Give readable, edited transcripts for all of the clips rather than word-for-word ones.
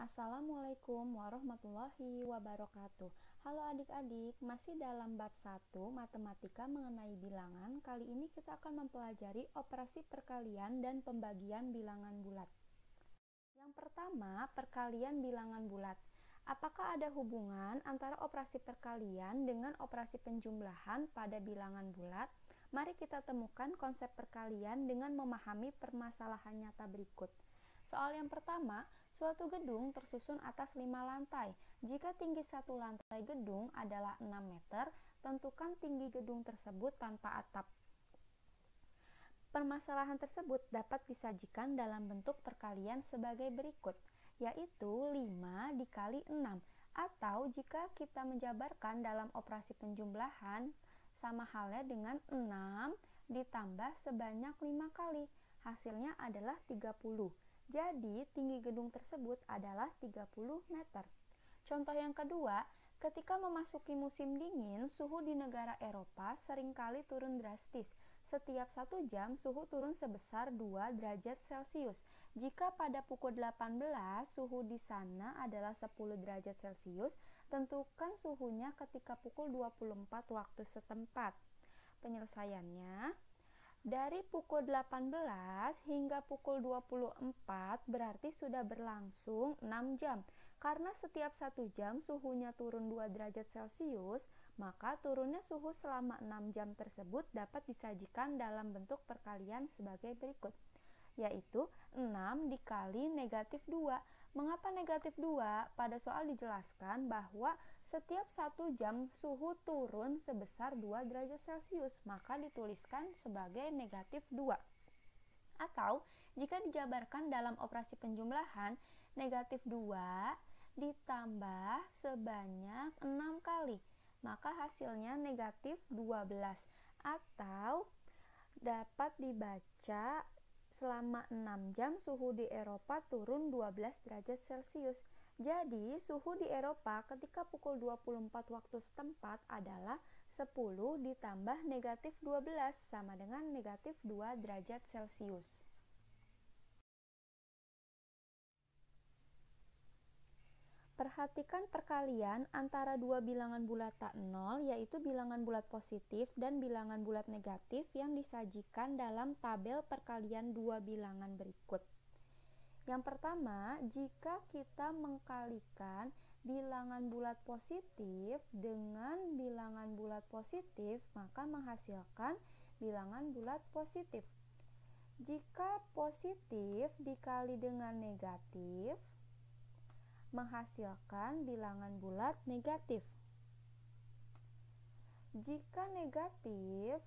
Assalamualaikum warahmatullahi wabarakatuh. Halo adik-adik, masih dalam bab 1 matematika mengenai bilangan. Kali ini kita akan mempelajari operasi perkalian dan pembagian bilangan bulat. Yang pertama, perkalian bilangan bulat. Apakah ada hubungan antara operasi perkalian dengan operasi penjumlahan pada bilangan bulat? Mari kita temukan konsep perkalian dengan memahami permasalahan nyata berikut. Soal yang pertama, suatu gedung tersusun atas 5 lantai. Jika tinggi satu lantai gedung adalah 6 meter, tentukan tinggi gedung tersebut tanpa atap. Permasalahan tersebut dapat disajikan dalam bentuk perkalian sebagai berikut, yaitu 5 dikali 6, atau jika kita menjabarkan dalam operasi penjumlahan, sama halnya dengan 6 ditambah sebanyak 5 kali, hasilnya adalah 30. Jadi, tinggi gedung tersebut adalah 30 meter. Contoh yang kedua, ketika memasuki musim dingin, suhu di negara Eropa seringkali turun drastis. Setiap 1 jam, suhu turun sebesar 2 derajat Celcius. Jika pada pukul 18, suhu di sana adalah 10 derajat Celcius, tentukan suhunya ketika pukul 24 waktu setempat. Penyelesaiannya, dari pukul 18 hingga pukul 24 berarti sudah berlangsung 6 jam. Karena setiap 1 jam suhunya turun 2 derajat Celcius, maka turunnya suhu selama 6 jam tersebut dapat disajikan dalam bentuk perkalian sebagai berikut, yaitu 6 dikali negatif 2. Mengapa negatif 2? Pada soal dijelaskan bahwa setiap 1 jam suhu turun sebesar 2 derajat Celcius, maka dituliskan sebagai negatif 2. Atau, jika dijabarkan dalam operasi penjumlahan, negatif 2 ditambah sebanyak 6 kali, maka hasilnya negatif 12. Atau, dapat dibaca selama 6 jam suhu di Eropa turun 12 derajat Celcius. Jadi, suhu di Eropa ketika pukul 24 waktu setempat adalah 10 ditambah negatif 12 sama dengan negatif 2 derajat Celcius. Perhatikan perkalian antara dua bilangan bulat tak nol, yaitu bilangan bulat positif dan bilangan bulat negatif yang disajikan dalam tabel perkalian dua bilangan berikut. Yang pertama, jika kita mengkalikan bilangan bulat positif dengan bilangan bulat positif, maka menghasilkan bilangan bulat positif. Jika positif dikali dengan negatif, menghasilkan bilangan bulat negatif. Jika negatif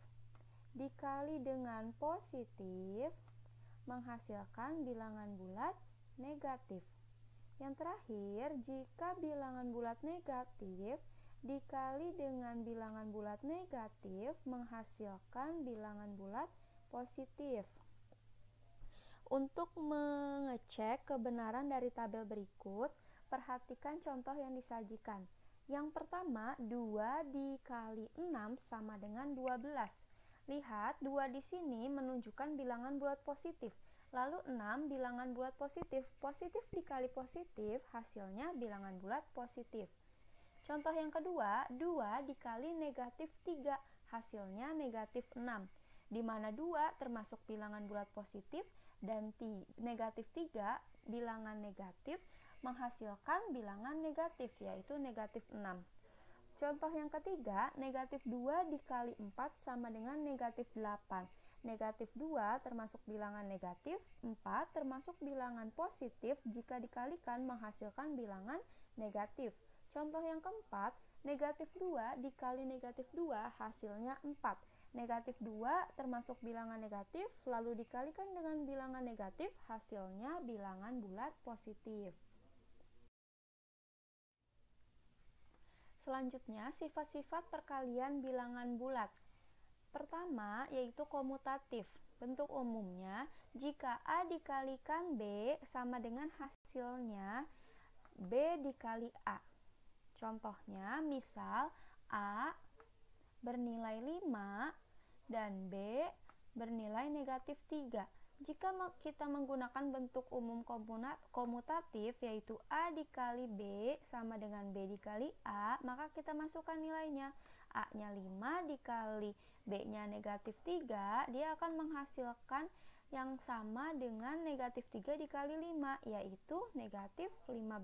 dikali dengan positif, menghasilkan bilangan bulat negatif. Yang terakhir, jika bilangan bulat negatif dikali dengan bilangan bulat negatif, menghasilkan bilangan bulat positif. Untuk mengecek kebenaran dari tabel berikut, perhatikan contoh yang disajikan. Yang pertama, 2 dikali 6 sama dengan 12. Lihat, 2 di sini menunjukkan bilangan bulat positif. Lalu 6 bilangan bulat positif. Positif dikali positif, hasilnya bilangan bulat positif. Contoh yang kedua, 2 dikali negatif 3, hasilnya negatif 6. Di mana 2 termasuk bilangan bulat positif dan negatif 3 bilangan negatif menghasilkan bilangan negatif, yaitu negatif 6. Contoh yang ketiga, negatif 2 dikali 4 sama dengan negatif 8. Negatif 2 termasuk bilangan negatif, 4 termasuk bilangan positif jika dikalikan menghasilkan bilangan negatif. Contoh yang keempat, negatif 2 dikali negatif 2 hasilnya 4. Negatif 2 termasuk bilangan negatif, lalu dikalikan dengan bilangan negatif, hasilnya bilangan bulat positif. Selanjutnya, sifat-sifat perkalian bilangan bulat. Pertama, yaitu komutatif. Bentuk umumnya, jika A dikalikan B sama dengan hasilnya B dikali A. Contohnya, misal A bernilai 5 dan B bernilai negatif 3. Jika kita menggunakan bentuk umum komutatif yaitu A dikali B sama dengan B dikali A, maka kita masukkan nilainya. A-nya 5 dikali B-nya negatif 3, dia akan menghasilkan yang sama dengan negatif 3 dikali 5, yaitu negatif 15.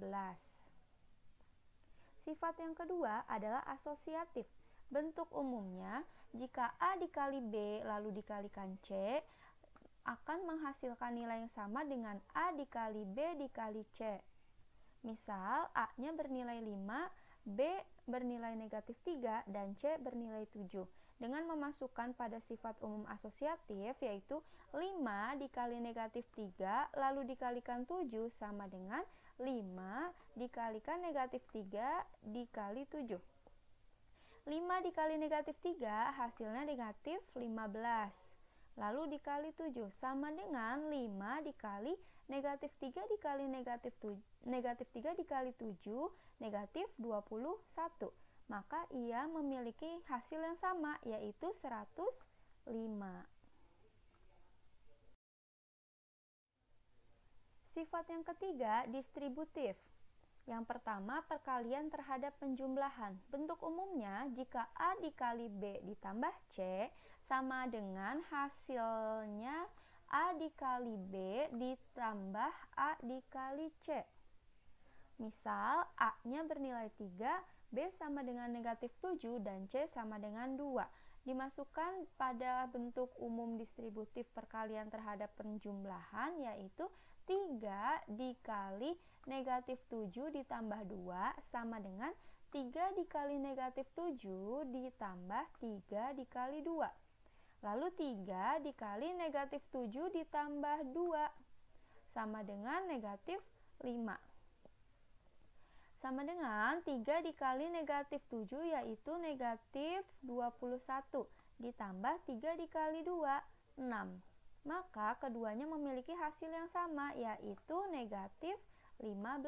Sifat yang kedua adalah asosiatif. Bentuk umumnya, jika A dikali B lalu dikalikan C, akan menghasilkan nilai yang sama dengan A dikali B dikali C. Misal, A-nya bernilai 5, B bernilai negatif 3, dan C bernilai 7. Dengan memasukkan pada sifat umum asosiatif, yaitu 5 dikali negatif 3, lalu dikalikan 7 sama dengan 5 dikalikan negatif 3 dikali 7. 5 dikali negatif 3 hasilnya negatif 15. Lalu dikali 7 sama dengan 5 dikali negatif 3 dikali negatif 3 dikali 7, negatif 21. Maka ia memiliki hasil yang sama, yaitu 105. Sifat yang ketiga, distributif. Yang pertama, perkalian terhadap penjumlahan. Bentuk umumnya, jika A dikali B ditambah C sama dengan hasilnya A dikali B ditambah A dikali C. Misal, A-nya bernilai 3, B sama dengan negatif 7, dan C sama dengan 2. Dimasukkan pada bentuk umum distributif perkalian terhadap penjumlahan, yaitu 3 dikali negatif 7 ditambah 2 sama dengan 3 dikali negatif 7 ditambah 3 dikali 2. Lalu 3 dikali negatif 7 ditambah 2 sama dengan negatif 5. Sama dengan 3 dikali negatif 7 yaitu negatif 21 ditambah 3 dikali 2, 6. Maka keduanya memiliki hasil yang sama, yaitu negatif 15.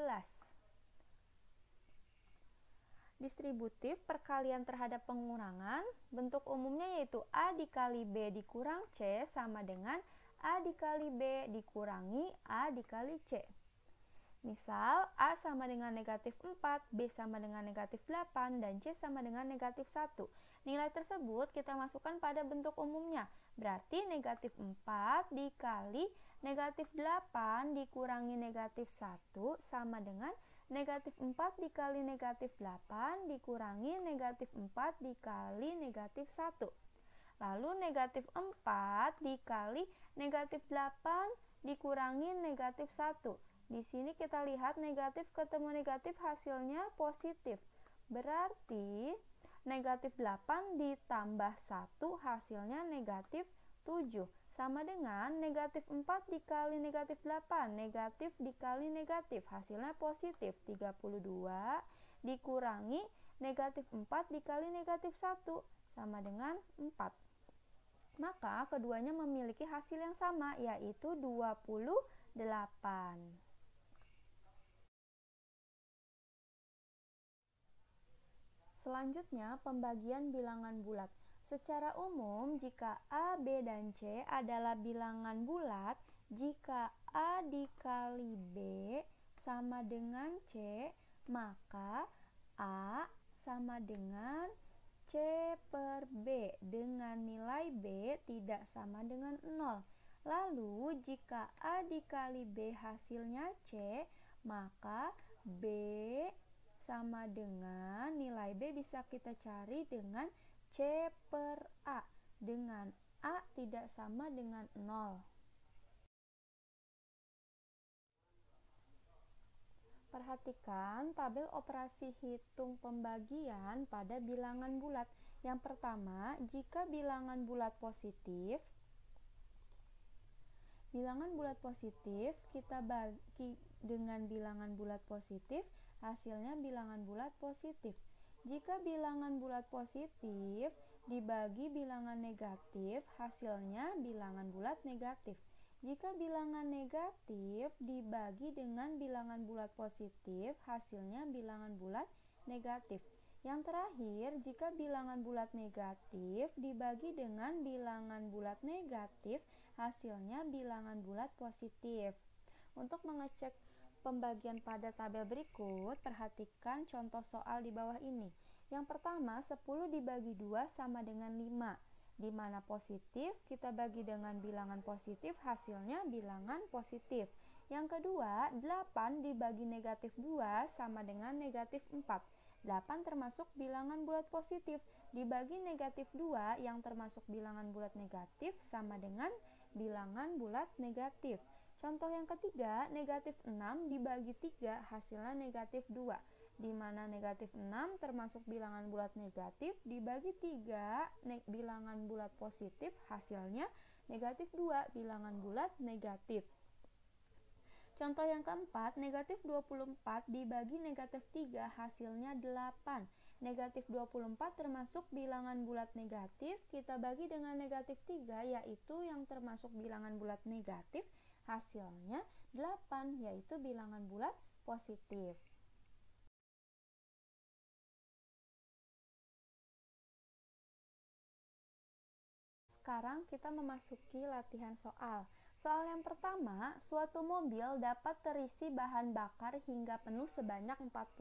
Distributif perkalian terhadap pengurangan, bentuk umumnya yaitu A dikali B dikurang C sama dengan A dikali B dikurangi A dikali C. Misal, A sama dengan negatif 4, B sama dengan negatif 8, dan C sama dengan negatif 1. Nilai tersebut kita masukkan pada bentuk umumnya. Berarti negatif 4 dikali negatif 8 dikurangi negatif 1 sama dengan negatif 4 dikali negatif 8 dikurangi negatif 4 dikali negatif 1. Lalu negatif 4 dikali negatif 8 dikurangi negatif 1. Di sini kita lihat negatif ketemu negatif hasilnya positif. Berarti negatif 8 ditambah 1 hasilnya negatif 7. Sama dengan negatif 4 dikali negatif 8. Negatif dikali negatif hasilnya positif 32 dikurangi negatif 4 dikali negatif 1 sama dengan 4. Maka keduanya memiliki hasil yang sama, yaitu 28. Selanjutnya, pembagian bilangan bulat. Secara umum, jika A, B, dan C adalah bilangan bulat, jika A dikali B sama dengan C, maka A sama dengan C per B dengan nilai B tidak sama dengan 0. Lalu, jika A dikali B hasilnya C, maka B sama dengan nilai B bisa kita cari dengan C per A, dengan A tidak sama dengan 0. Perhatikan tabel operasi hitung pembagian pada bilangan bulat. Yang pertama, jika bilangan bulat positif, kita bagi dengan bilangan bulat positif, hasilnya bilangan bulat positif. Jika bilangan bulat positif dibagi bilangan negatif, hasilnya bilangan bulat negatif. Jika bilangan negatif dibagi dengan bilangan bulat positif, hasilnya bilangan bulat negatif. Yang terakhir, jika bilangan bulat negatif dibagi dengan bilangan bulat negatif, hasilnya bilangan bulat positif. Untuk mengecek pembagian pada tabel berikut, perhatikan contoh soal di bawah ini. Yang pertama, 10 dibagi 2 sama dengan 5. Di mana positif, kita bagi dengan bilangan positif, hasilnya bilangan positif. Yang kedua, 8 dibagi negatif 2 sama dengan negatif 4. 8 termasuk bilangan bulat positif. Dibagi negatif 2 yang termasuk bilangan bulat negatif sama dengan bilangan bulat negatif. Contoh yang ketiga, negatif 6 dibagi 3 hasilnya negatif 2. Di mana negatif 6 termasuk bilangan bulat negatif, dibagi 3 bilangan bulat positif, hasilnya negatif 2 bilangan bulat negatif. Contoh yang keempat, negatif 24 dibagi negatif 3 hasilnya 8. Negatif 24 termasuk bilangan bulat negatif, kita bagi dengan negatif 3 yaitu yang termasuk bilangan bulat negatif, hasilnya 8 yaitu bilangan bulat positif. Sekarang kita memasuki latihan soal. Soal yang pertama, suatu mobil dapat terisi bahan bakar hingga penuh sebanyak 45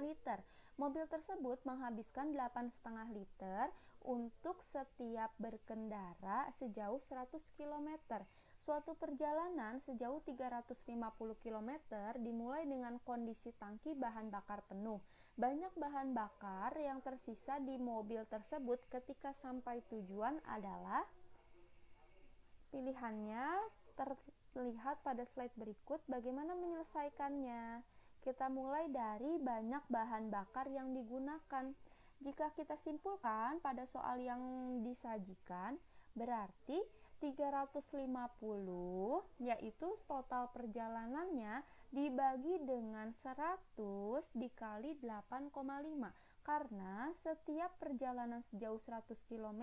liter. Mobil tersebut menghabiskan 8,5 liter untuk setiap berkendara sejauh 100 km. Suatu perjalanan sejauh 350 km dimulai dengan kondisi tangki bahan bakar penuh. Banyak bahan bakar yang tersisa di mobil tersebut ketika sampai tujuan adalah pilihannya terlihat pada slide berikut. Bagaimana menyelesaikannya? Kita mulai dari banyak bahan bakar yang digunakan. Jika kita simpulkan pada soal yang disajikan, berarti 350 yaitu total perjalanannya dibagi dengan 100 dikali 8,5. Karena setiap perjalanan sejauh 100 km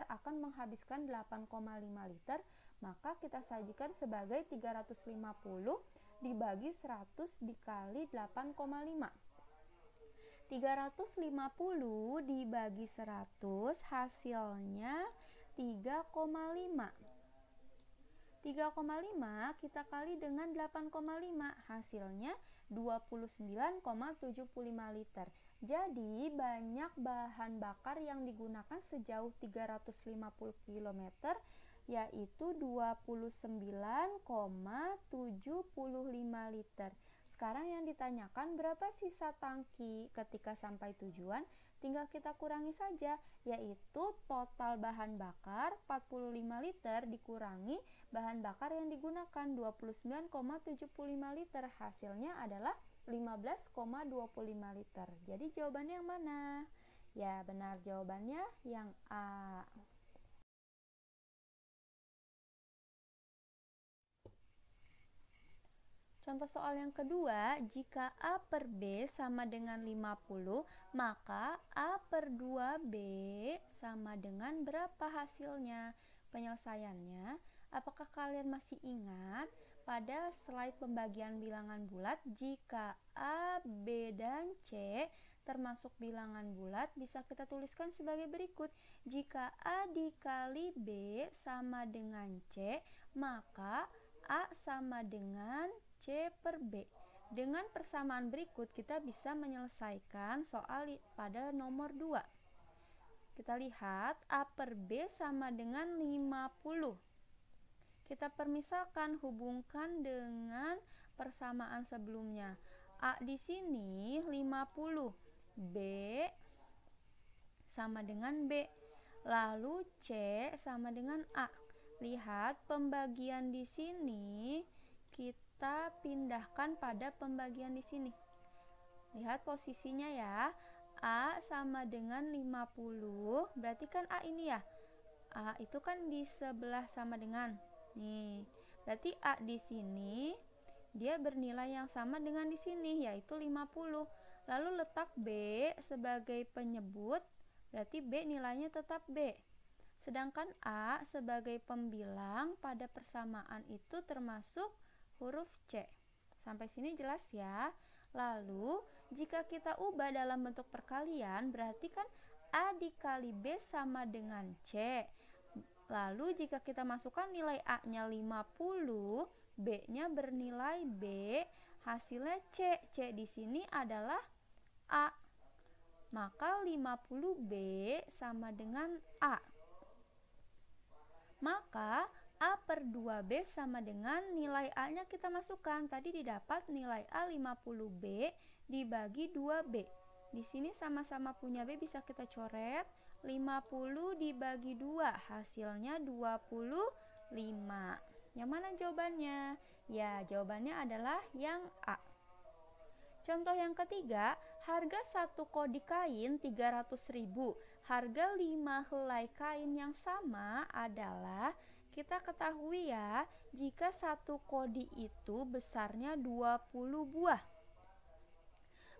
akan menghabiskan 8,5 liter, maka kita sajikan sebagai 350 dibagi 100 dikali 8,5. 350 dibagi 100 hasilnya 3,5. 3,5 kita kali dengan 8,5 hasilnya 29,75 liter. Jadi banyak bahan bakar yang digunakan sejauh 350 km yaitu 29,75 liter. Sekarang yang ditanyakan berapa sisa tangki ketika sampai tujuan? Tinggal kita kurangi saja, yaitu total bahan bakar 45 liter dikurangi bahan bakar yang digunakan 29,75 liter, hasilnya adalah 15,25 liter. Jadi jawabannya yang mana? Ya, benar, jawabannya yang A. Contoh soal yang kedua, jika A per B sama dengan 50, maka A per 2B sama dengan berapa hasilnya? Penyelesaiannya, apakah kalian masih ingat pada slide pembagian bilangan bulat, jika A, B, dan C termasuk bilangan bulat, bisa kita tuliskan sebagai berikut. Jika A dikali B sama dengan C, maka A sama dengan C per B. Dengan persamaan berikut kita bisa menyelesaikan soal pada nomor 2. Kita lihat A per B sama dengan 50. Kita permisalkan, hubungkan dengan persamaan sebelumnya. A di sini 50, B sama dengan B, lalu C sama dengan A. Lihat pembagian di sini, kita pindahkan pada pembagian di sini. Lihat posisinya ya. A sama dengan 50, berarti kan A ini ya. A itu kan di sebelah sama dengan. Nih, berarti A di sini dia bernilai yang sama dengan di sini, yaitu 50. Lalu letak B sebagai penyebut, berarti B nilainya tetap B. Sedangkan A sebagai pembilang pada persamaan itu termasuk huruf C. Sampai sini jelas ya. Lalu, jika kita ubah dalam bentuk perkalian, berarti kan A dikali B sama dengan C. Lalu jika kita masukkan nilai A-nya 50, B-nya bernilai B, hasilnya C. C di sini adalah A. Maka 50B sama dengan A. Maka A per 2B sama dengan nilai A-nya kita masukkan. Tadi didapat nilai A 50B dibagi 2B. Di sini sama-sama punya B bisa kita coret. 50 dibagi 2 hasilnya 25. Yang mana jawabannya? Ya, jawabannya adalah yang A. Contoh yang ketiga, harga 1 kodi kain 300.000. Harga 5 helai kain yang sama adalah, kita ketahui ya, jika 1 kodi itu besarnya 20 buah.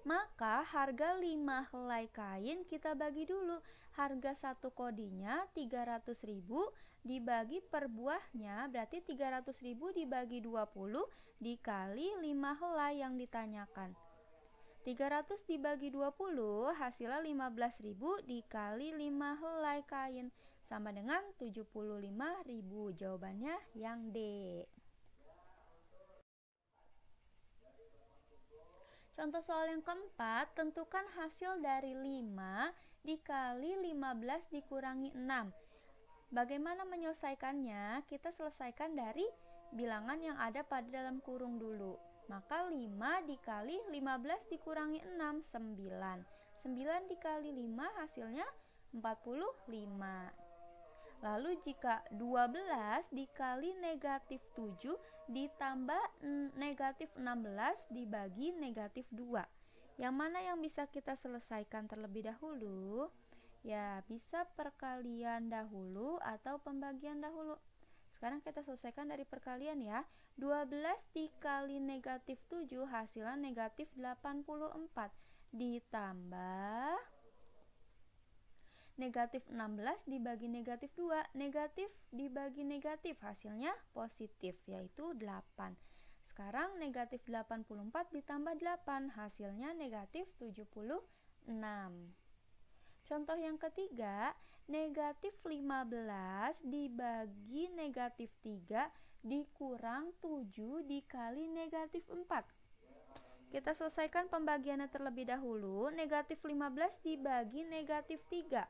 Maka harga 5 helai kain kita bagi dulu. Harga 1 kodinya 300.000 dibagi per buahnya, berarti 300.000 dibagi 20 dikali 5 helai yang ditanyakan. 300 dibagi 20 hasilnya 15.000 dikali 5 helai kain sama dengan 75.000. Jawabannya yang D. Contoh soal yang keempat, tentukan hasil dari 5 dikali 15 dikurangi 6. Bagaimana menyelesaikannya? Kita selesaikan dari bilangan yang ada pada dalam kurung dulu. Maka 5 dikali 15 dikurangi 6, 9. 9 dikali 5 hasilnya 45. Lalu jika 12 dikali negatif 7 ditambah negatif 16 dibagi negatif 2. Yang mana yang bisa kita selesaikan terlebih dahulu? Ya, bisa perkalian dahulu atau pembagian dahulu. Sekarang kita selesaikan dari perkalian ya. 12 dikali negatif 7 hasilnya negatif 84 ditambah negatif 16 dibagi negatif 2. Negatif dibagi negatif hasilnya positif, yaitu 8. Sekarang negatif 84 ditambah 8 hasilnya negatif 76. Contoh yang ketiga, negatif 15 dibagi negatif 3 dikurang 7 dikali negatif 4. Kita selesaikan pembagiannya terlebih dahulu. Negatif 15 dibagi negatif 3.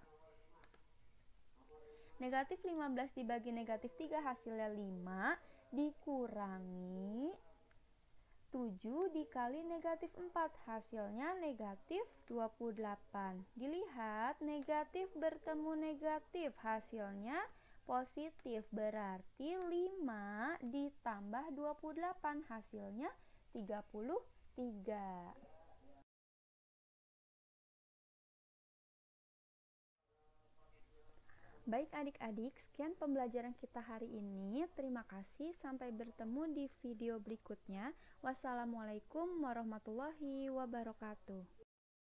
Negatif 15 dibagi negatif 3 hasilnya 5 dikurangi 7 dikali negatif 4 hasilnya negatif 28. Dilihat negatif bertemu negatif hasilnya positif, berarti 5 ditambah 28 hasilnya 33. Baik adik-adik, sekian pembelajaran kita hari ini. Terima kasih, sampai bertemu di video berikutnya. Wassalamualaikum warahmatullahi wabarakatuh.